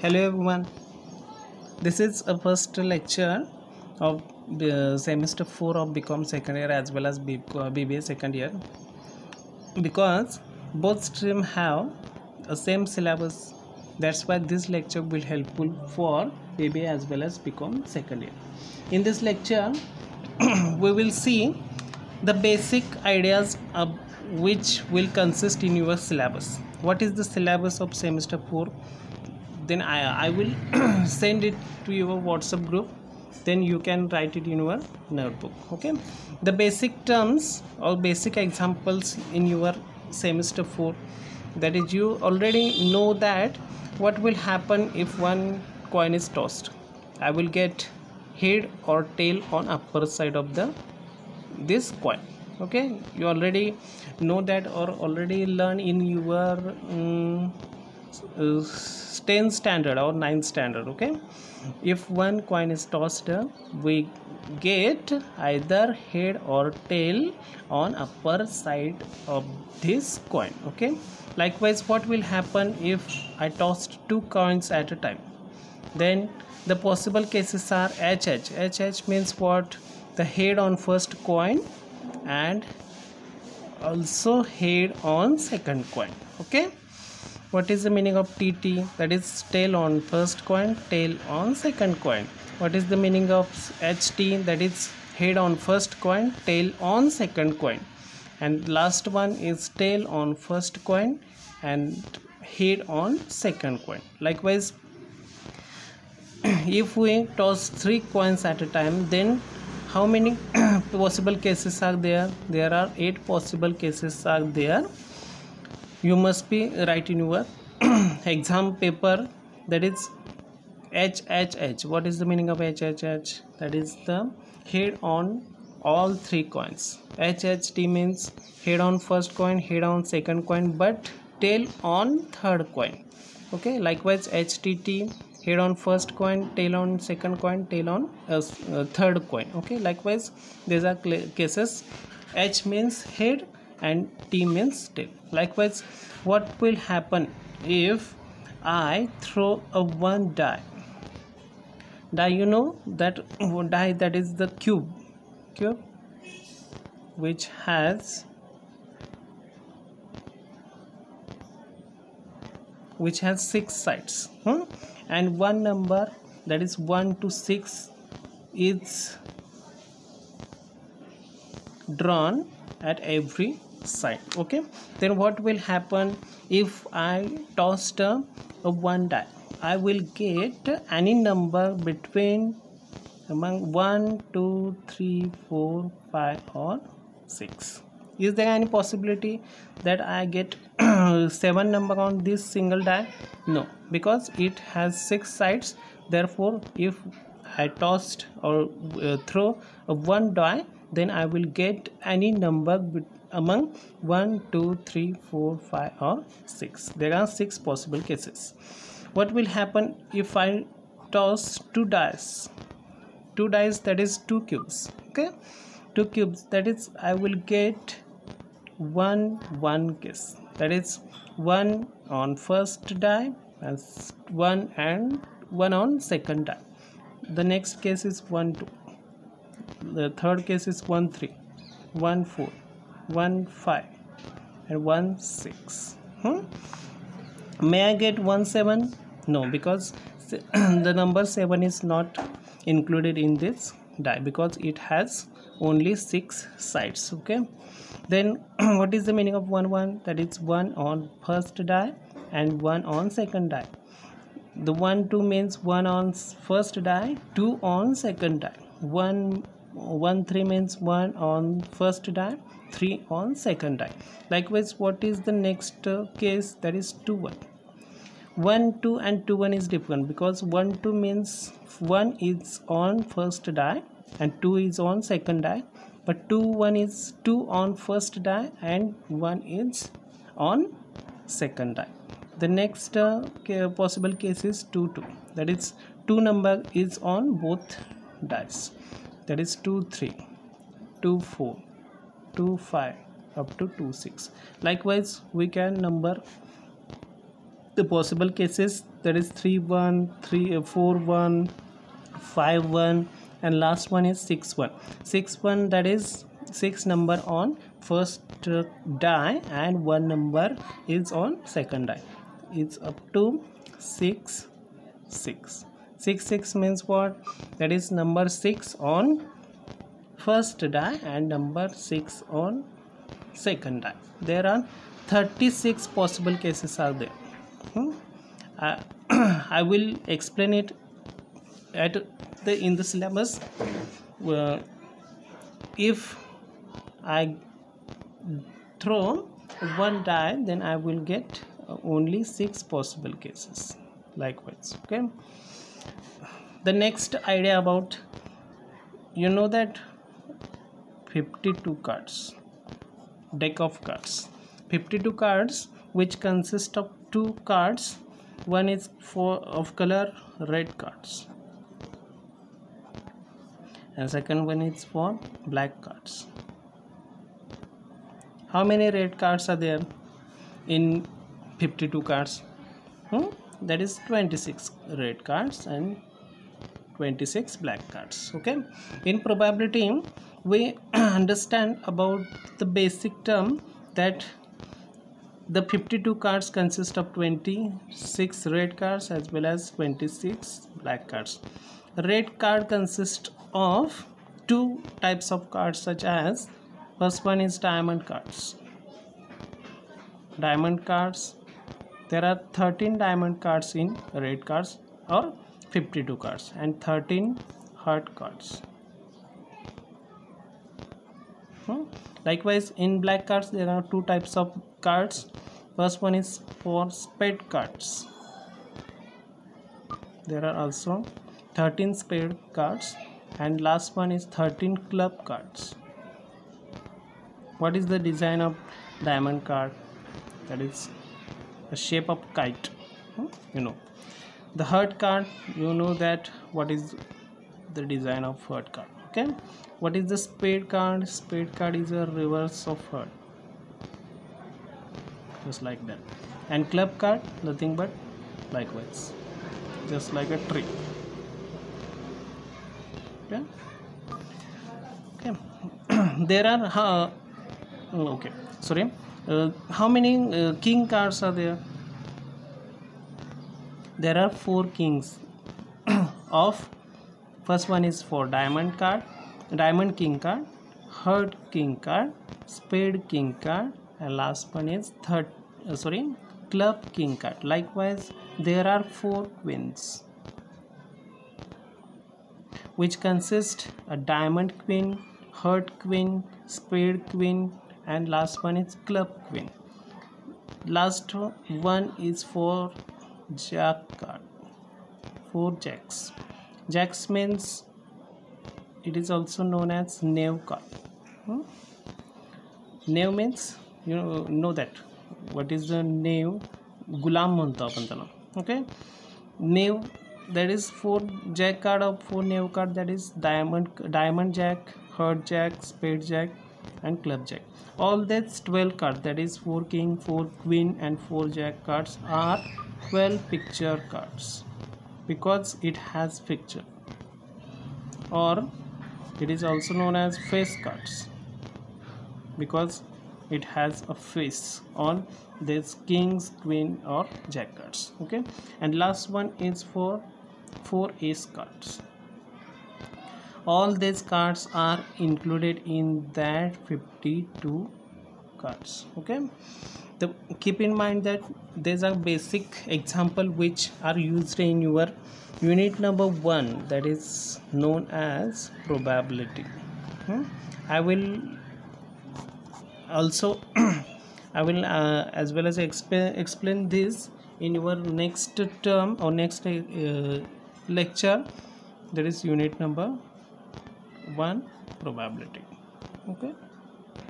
Hello everyone. This is a first lecture of the semester 4 of BCom second year as well as BBA second year, because both stream have a same syllabus. That's why this lecture will helpful for BBA as well as BCom second year. In this lecture we will see the basic ideas of which will consist in your syllabus. What is the syllabus of semester 4? Then I will send it to your WhatsApp group, then you can write it in your notebook. Okay, the basic terms or basic examples in your semester 4, that is, you already know that what will happen if one coin is tossed. I will get head or tail on upper side of the this coin. Okay, you already know that or already learn in your 10th standard or 9th standard. Okay, if one coin is tossed, we get either head or tail on upper side of this coin. Okay, likewise, what will happen if I tossed two coins at a time? Then the possible cases are HH means what? The head on first coin and also head on second coin. Okay, what is the meaning of TT? That is tail on first coin, tail on second coin. What is the meaning of HT? That is head on first coin, tail on second coin. And last one is tail on first coin and head on second coin. Likewise, if we toss three coins at a time, then how many possible cases are there? There are 8 possible cases are there. You must be write in your exam paper, that is HHH. What is the meaning of HHH? That is the head on all three coins. HHT means head on first coin, head on second coin, but tail on third coin. Okay, likewise HTT, head on first coin, tail on second coin, tail on third coin. Okay, likewise these are cases. H means head and T means tail. Likewise, what will happen if I throw a one die? You know that die, that is the cube which has six sides, and one number, that is 1 to 6, is drawn at every side. Okay, then what will happen if I tossed a one die? I will get any number between among 1, 2, 3, 4, 5 or 6. Is there any possibility that I get 7 number on this single die? No, because it has 6 sides. Therefore, if I tossed or throw a one die, then I will get any number among 1, 2, 3, 4, 5 or 6. There are 6 possible cases. What will happen if I toss two dice? Two dice, that is 2 cubes. Okay, 2 cubes, that is I will get one case, that is 1 on first die and 1 on second die. The next case is 1 2. The third case is 1 3, 1 4, 1 5 and 1 6. May I get 1 7? No, because the number 7 is not included in this die because it has only 6 sides. Okay, then what is the meaning of 1 1? That is 1 on first die and 1 on second die. The 1 2 means 1 on first die, 2 on second die. 1 3 means 1 on first die, 3 on second die. Likewise, what is the next case? That is 2 1. 1 2 and 2 1 is different because 1 2 means 1 is on first die and 2 is on second die, but 2 1 is 2 on first die and 1 is on second die. The next possible case is 2 2, that is 2 number is on both dice, that is 2 3, 2 4, 2 5 up to 2 6. Likewise, we can number the possible cases, that is 3 1 3 4 1 5 1, and last one is 6 1. 6 1, that is 6 number on first die and 1 number is on second die. It's up to 6 6. 6 6 means what? That is number 6 on first die and number 6 on second die. There are 36 possible cases are there. I will explain it in the syllabus. If I throw one die, then I will get only 6 possible cases. Likewise, okay. The next idea about, you know that 52 cards, deck of cards, 52 cards which consist of 2 cards. One is of color red cards and second one is for black cards. How many red cards are there in 52 cards? That is 26 red cards and 26 black cards. Okay, in probability we understand about the basic term that the 52 cards consist of 26 red cards as well as 26 black cards. Red card consists of 2 types of cards, such as first one is diamond cards. Diamond cards, there are 13 diamond cards in red cards or 52 cards and 13 heart cards. Likewise, in black cards there are 2 types of cards. First one is for spade cards. There are also 13 spade cards, and last one is 13 club cards. What is the design of diamond card? That is a shape of kite. You know. The heart card, you know that what is the design of heart card. Okay. What is the spade card? Spade card is a reverse of heart, just like that. And club card, nothing but likewise, just like a tree. Okay. Okay. There are okay. Sorry. How many king cards are there? There are 4 kings of first one is for diamond card, diamond king card, heart king card, spade king card, and last one is club king card. Likewise, there are 4 queens which consist a diamond queen, heart queen, spade queen, and last one is club queen. Last one is for jack card, 4 jacks. Jacks means it is also known as knave card. Knave means, you know that what is the knave? Gulam म्हणतो आपण त्याला. Okay, knave, that is 4 jack card or 4 knave card, that is diamond jack, heart jack, spade jack, and club jack. All these 12 cards, that is 4 king, 4 queen, and 4 jack cards, are 12 picture cards because it has picture, or it is also known as face cards because it has a face on this kings, queen, or jack cards. Okay, and last one is for 4 ace cards. All these cards are included in that 52 cards. Okay, keep in mind that these are basic example which are used in your unit number 1, that is known as probability. I will also as well as explain this in your next term or next lecture, that is unit number 1, probability. Okay.